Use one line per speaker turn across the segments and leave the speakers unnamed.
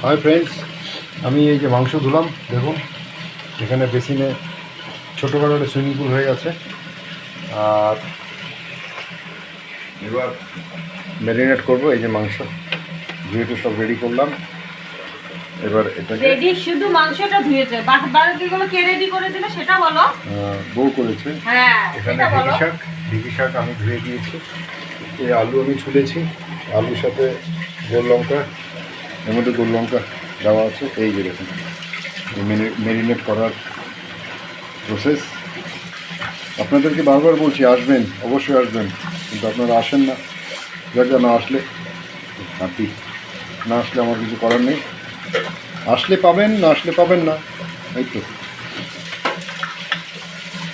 Hi friends, আমি এই যে মাংস ধুলাম, দেখুন এখানে বেসিনে ছোটোখাটো একটা সুইমিং পুল হয়ে গেছে। আর এবার ম্যারিনেট করবো। এই যে মাংস ধুয়ে সব রেডি করলাম। এবার এটাকে
রেডি শুধু মাংসটা ধুয়েছে, বাকিগুলো কে রেডি করে দিল সেটা বলো।
বউ করেছে।
হ্যাঁ,
এখানে ঢেঁকি শাক আমি ধুয়ে দিয়েছি। এই আলু আমি ছুলেছি, আলুর সাথে গোল লঙ্কা, এর মধ্যে গোল লঙ্কা দেওয়া আছে। এই যে দেখুন ম্যারিনেট করার প্রসেস। আপনাদেরকে বারবার বলছি আসবেন, অবশ্যই আসবেন, কিন্তু আপনারা আসেন না। যাকে না আসলে হাঁটি, না আসলে আমার কিছু করার নেই। আসলে পাবেন, না আসলে পাবেন না, এই তো।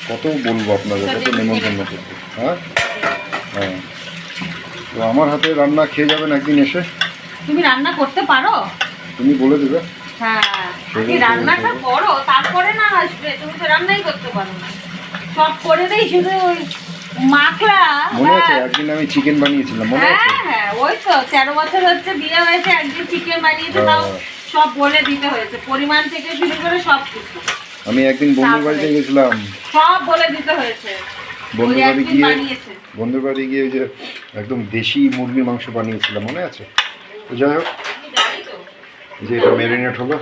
কত বলবো আপনাদের, কত নেমন্তন্ন করতে। হ্যাঁ হ্যাঁ, তো আমার হাতে রান্না খেয়ে যাবেন একদিন এসে।
তুমি রান্না করতে পারো?
তুমি বলে দেবে।
হ্যাঁ, আগে রান্নাটা করো, তারপরে না আসবে। তুমি তো রান্নাই করতে পারো না, সব করে দেই শুধু ওই মাখলা।
মনে আছে একদিন আমি চিকেন বানিয়েছিলাম, মনে আছে?
হ্যাঁ হ্যাঁ, ওই তো 13 বছর হচ্ছে বিয়ে হয়েছে, একদিন চিকেন বানিয়েছে, তাও সব বলে দিতে হয়েছে, পরিমাণ থেকে শুরু করে সব কিছু।
আমি একদিন বন্ধুর বাড়িতে গেছিলাম,
সব বলে দিতে হয়েছে।
বন্ধুর বাড়ি গিয়ে ওই যে একদম দেশি মুরগির মাংস বানিয়েছিলাম, মনে আছে? তো যাই হোক, যে এটা ম্যারিনেট হলো,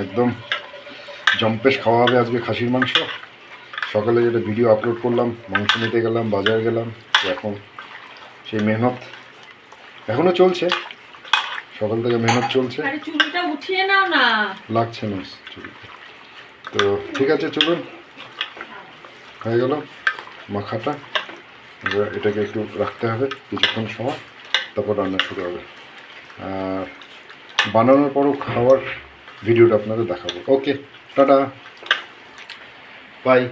একদম জম্পেশ খাওয়া হবে আজকে খাসির মাংস। সকালে যেটা ভিডিও আপলোড করলাম, মাংস নিতে গেলাম, বাজার গেলাম, তো এখন সেই মেহনত এখনও চলছে, সকাল থেকে মেহনত চলছে।
চুলটা উঠিয়ে নাও না,
লাগছে না চুলটা। তো ঠিক আছে, চলুন, হয়ে গেল মাখাটা। এবার এটাকে একটু রাখতে হবে কিছুক্ষণ সময়, তারপর রান্না শুরু হবে। আর বানানোর পরও খাওয়ার ভিডিওটা আপনাদের দেখাবো। ওকে, টাটা, বাই।